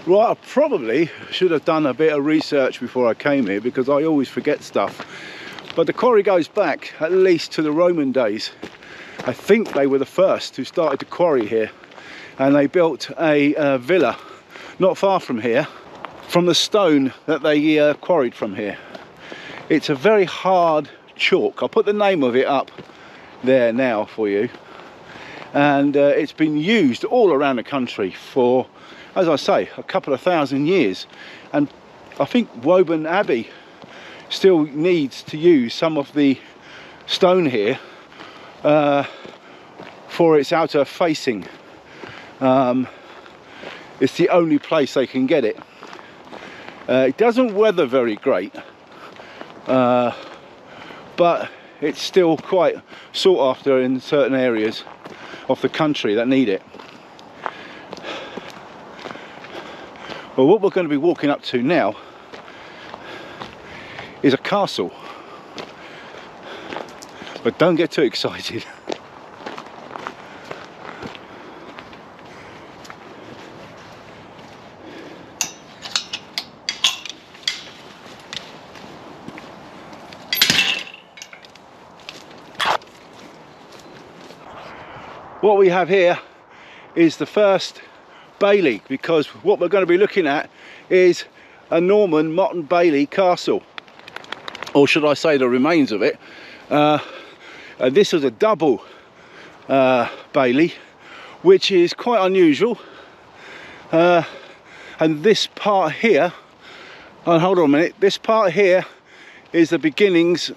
Right, I probably should have done a bit of research before I came here because I always forget stuff. But the quarry goes back at least to the Roman days. I think they were the first who started to quarry here, and they built a villa not far from here, from the stone that they quarried from here. It's a very hard chalk. I'll put the name of it up there now for you. And it's been used all around the country for, as I say, a couple of thousand years. And I think Woburn Abbey still needs to use some of the stone here for its outer facing. It's the only place they can get it. It doesn't weather very great, but it's still quite sought after in certain areas of the country that need it. Well, what we're going to be walking up to now is a castle, but don't get too excited. What we have here is the first bailey, because what we're going to be looking at is a Norman Motte Bailey castle, or should I say the remains of it. This is a double bailey, which is quite unusual, and this part here, oh, hold on a minute, this part here is the beginnings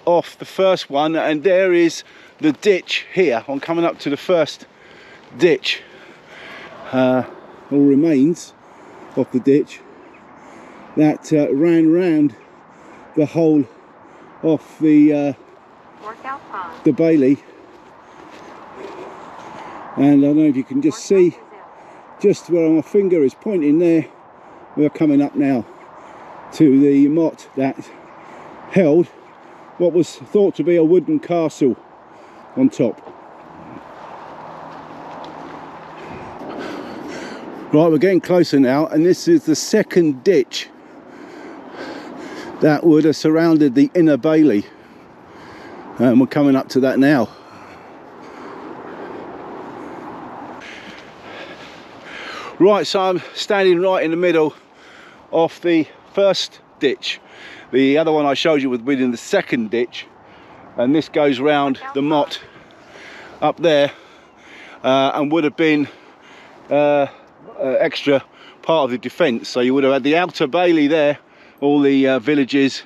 of the first one, and there is the ditch here. I'm coming up to the first ditch, or remains of the ditch that ran round the whole of the bailey. And I don't know if you can just see just where my finger is pointing there. We're coming up now to the motte that held what was thought to be a wooden castle on top. Right, we're getting closer now, and this is the second ditch that would have surrounded the inner bailey, and we're coming up to that now. Right, so I'm standing right in the middle of the first ditch. The other one I showed you was within the second ditch, and this goes round the motte up there, and would have been extra part of the defence. So you would have had the outer bailey there, all the villages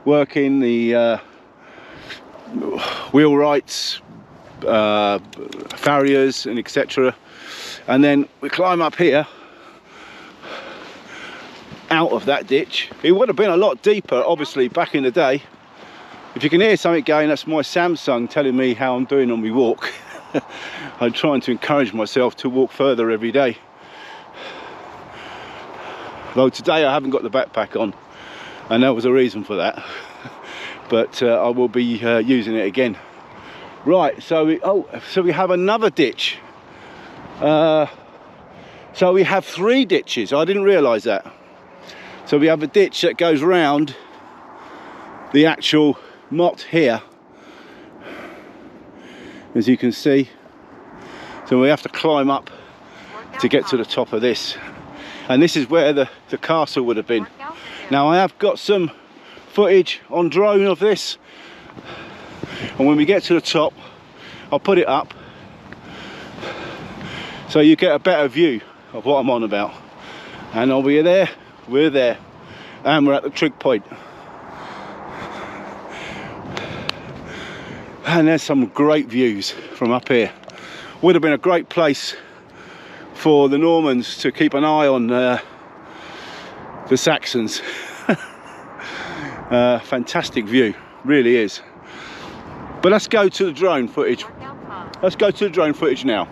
working, the wheelwrights, farriers and etc. And then we climb up here out of that ditch. It would have been a lot deeper obviously back in the day. If you can hear something going, that's my Samsung telling me how I'm doing on my walk. I'm trying to encourage myself to walk further every day. Though today I haven't got the backpack on, and there was a reason for that. But I will be using it again. Right, so we have another ditch. So we have 3 ditches. I didn't realise that. So we have a ditch that goes round the actual motte here, as you can see. So we have to climb up to get to the top of this, and this is where the castle would have been. Now I have got some footage on drone of this, and when we get to the top I'll put it up so you get a better view of what I'm on about. And are we there? We're there, and we're at the trig point. And there's some great views from up here. Would have been a great place for the Normans to keep an eye on the Saxons. Fantastic view, really is. But let's go to the drone footage. Let's go to the drone footage now.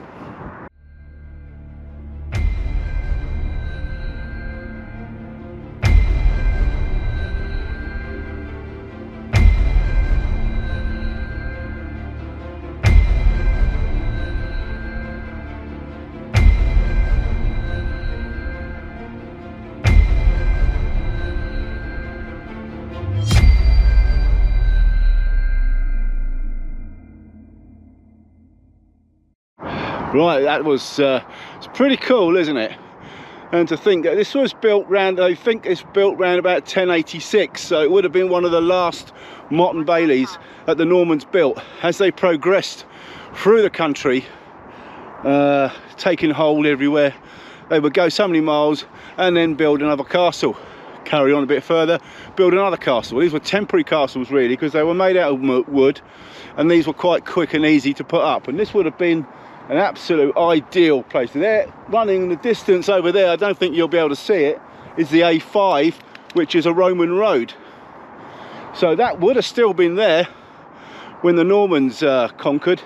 Right, that was it's pretty cool, isn't it? And to think that this was built round, I think it's built round about 1086, so it would have been one of the last Motte and Baileys that the Normans built as they progressed through the country, taking hold everywhere. They would go so many miles and then build another castle, carry on a bit further, build another castle. These were temporary castles really, because they were made out of wood, and these were quite quick and easy to put up, and this would have been an absolute ideal place. There, running the distance over there, I don't think you'll be able to see it, is the A5, which is a Roman road. So that would have still been there when the Normans conquered,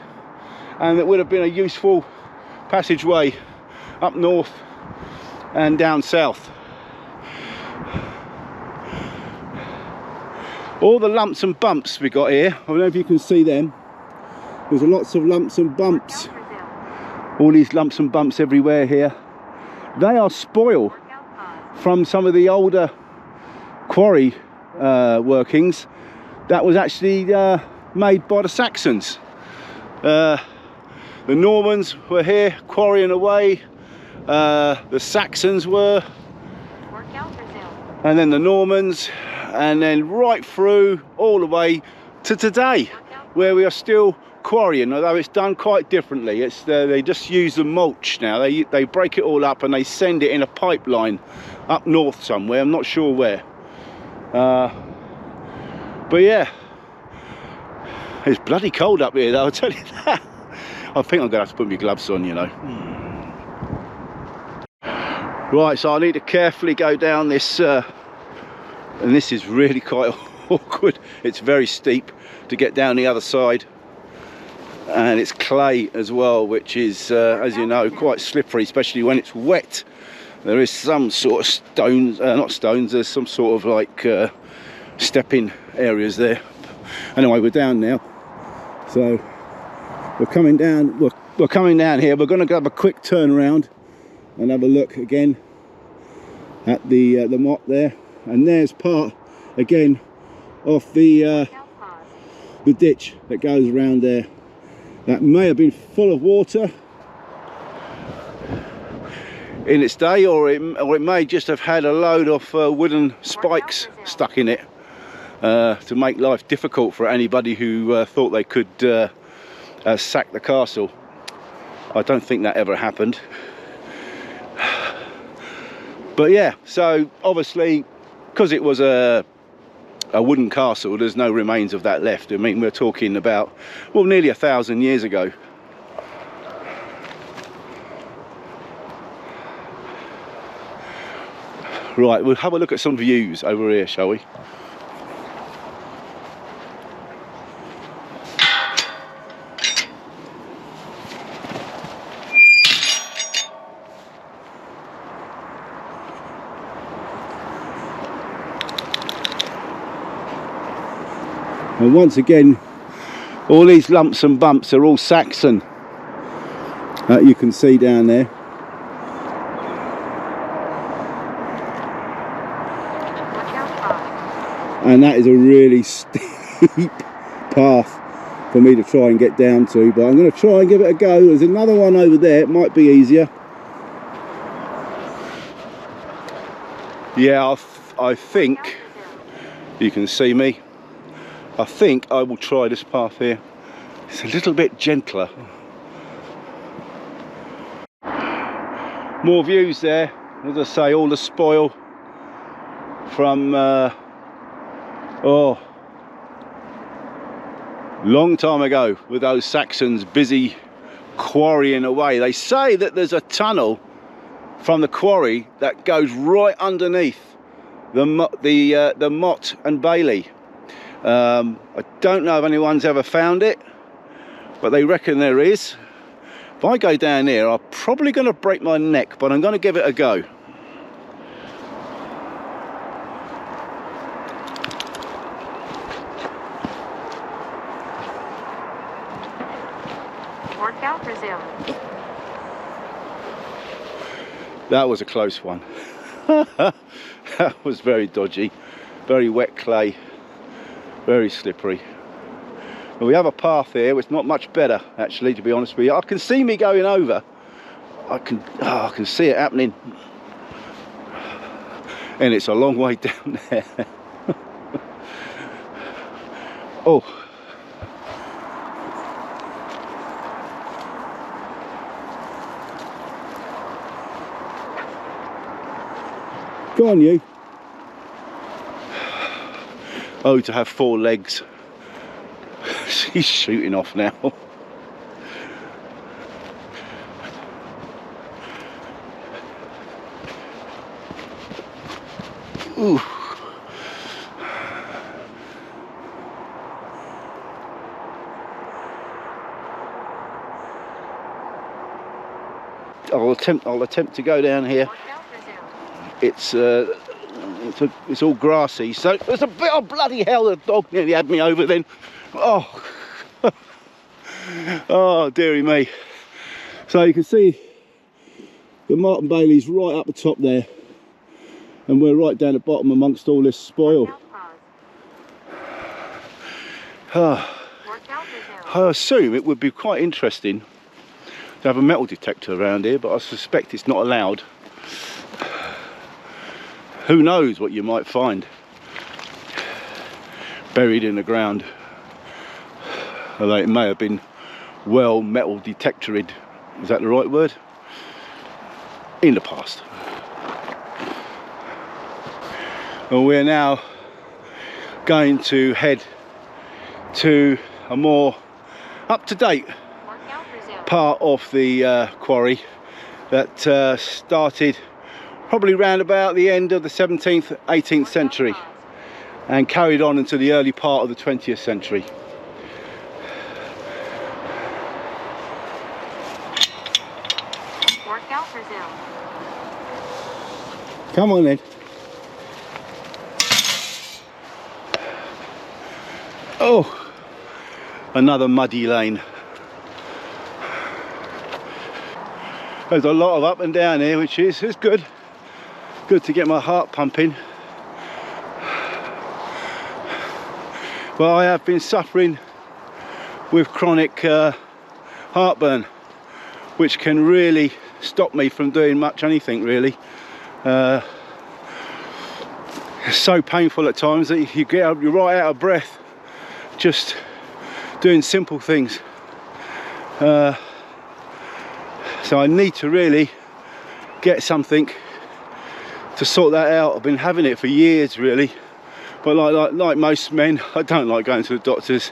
and it would have been a useful passageway up north and down south. All the lumps and bumps we got here, I don't know if you can see them. There's lots of lumps and bumps. All these lumps and bumps everywhere here. They are spoil from some of the older quarry workings that was actually made by the Saxons. The Normans were here quarrying away. The Saxons were, and then the Normans, and then right through all the way to today, where we are still quarrying, although it's done quite differently. It's they just use the mulch now. They break it all up and they send it in a pipeline up north somewhere. I'm not sure where. But yeah, it's bloody cold up here though, I'll tell you that. I think I'm gonna have to put my gloves on, you know. Right, so I need to carefully go down this, and this is really quite awkward. It's very steep to get down the other side. And it's clay as well, which is, as you know, quite slippery, especially when it's wet. There is some sort of stones, not stones, there's some sort of like stepping areas there. Anyway, we're down now, so we're coming down. We're coming down here. We're going to have a quick turn around and have a look again at the Motte there, and there's part again of the ditch that goes around there. That may have been full of water in its day, or it may just have had a load of wooden spikes stuck in it to make life difficult for anybody who thought they could sack the castle. I don't think that ever happened. But yeah, so obviously, because it was a wooden castle, there's no remains of that left. I mean, we're talking about, well, nearly 1,000 years ago. Right, we'll have a look at some views over here, shall we? And once again, all these lumps and bumps are all Saxon, you can see down there. And that is a really steep path for me to try and get down to, but I'm going to try and give it a go. There's another one over there, it might be easier. Yeah, I think you can see me. I think I will try this path here. It's a little bit gentler. More views there. As I say, all the spoil from long time ago, with those Saxons busy quarrying away. They say that there's a tunnel from the quarry that goes right underneath the Motte and Bailey. I don't know if anyone's ever found it, but they reckon there is. If I go down here, I'm probably going to break my neck, but I'm going to give it a go. Workout resumed. That was a close one. That was very dodgy, very wet clay, very slippery. Well, we have a path here, it's not much better actually, to be honest with you. I can see me going over. I can see it happening. And it's a long way down there. Oh. Go on, you. Oh, to have 4 legs. She's shooting off now. Ooh. I'll attempt to go down here. It's all grassy, so there's a bit of bloody hell. The dog nearly had me over then. Oh, oh dearie me. So you can see the Martin Bailey's right up the top there, and we're right down the bottom amongst all this spoil. I assume it would be quite interesting to have a metal detector around here, but I suspect it's not allowed. Who knows what you might find buried in the ground, although it may have been well metal detectored, is that the right word, in the past. And we're now going to head to a more up-to-date part of the quarry that started probably round about the end of the 17th, 18th century and carried on into the early part of the 20th century. Workout resumed. Come on then. Oh, another muddy lane. There's a lot of up and down here, which is good. Good to get my heart pumping. Well, I have been suffering with chronic heartburn, which can really stop me from doing much anything really. It's so painful at times that you're right out of breath just doing simple things. So I need to really get something to sort that out. I've been having it for years really, but like most men, I don't like going to the doctors,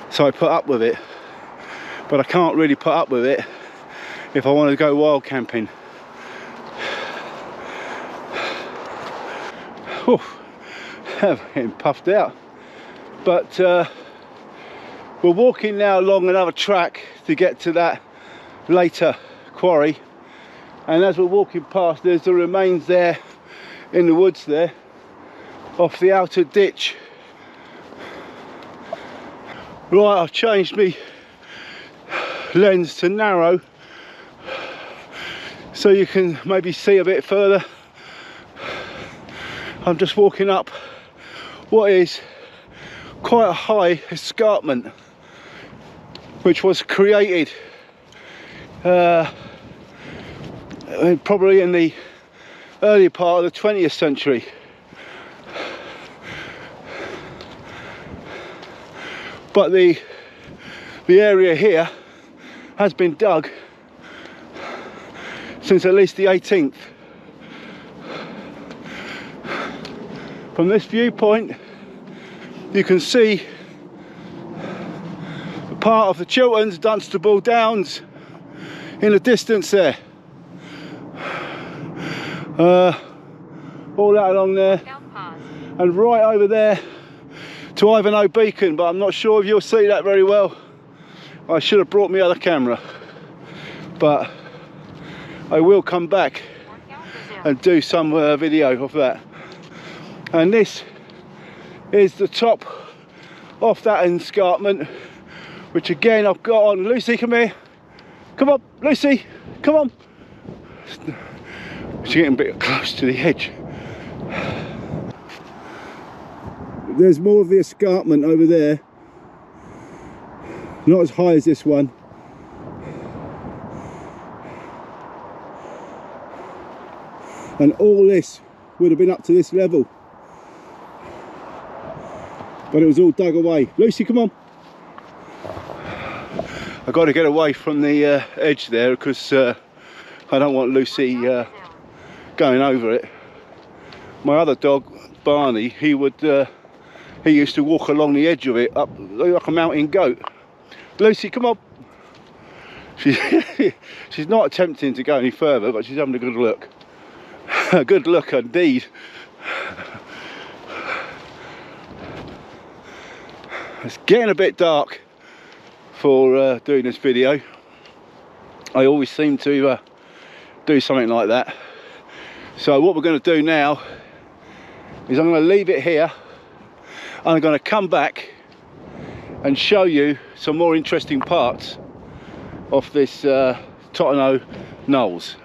so I put up with it. But I can't really put up with it if I want to go wild camping. Whew, I'm getting puffed out. But we're walking now along another track to get to that later quarry, and as we're walking past, there's the remains there in the woods there off the outer ditch. Right, I've changed my lens to narrow so you can maybe see a bit further. I'm just walking up what is quite a high escarpment, which was created probably in the early part of the 20th century. But the area here has been dug since at least the 18th. From this viewpoint, you can see the part of the Chilterns, Dunstable Downs in the distance there. All that along there, and right over there to Ivanhoe Beacon, but I'm not sure if you'll see that very well. I should have brought my other camera, but I will come back and do some video of that. And this is the top of that escarpment, which again I've got on. Lucy, come here. Come on, Lucy, come on. She's getting a bit close to the edge. There's more of the escarpment over there, Not as high as this one. And all this would have been up to this level. But it was all dug away. Lucy, come on. I've got to get away from the edge there because I don't want Lucy going over it. My other dog, Barney, he used to walk along the edge of it up like a mountain goat. Lucy, come on. She's not attempting to go any further, but she's having a good look. A good look indeed. It's getting a bit dark for doing this video. I always seem to do something like that. So what we're going to do now is I'm going to leave it here. I'm going to come back and show you some more interesting parts of this Tottenham Knolls.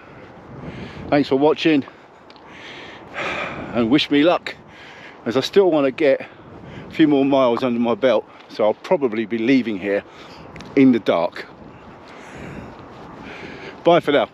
Thanks for watching and wish me luck, as I still want to get a few more miles under my belt, so I'll probably be leaving here in the dark. Bye for now.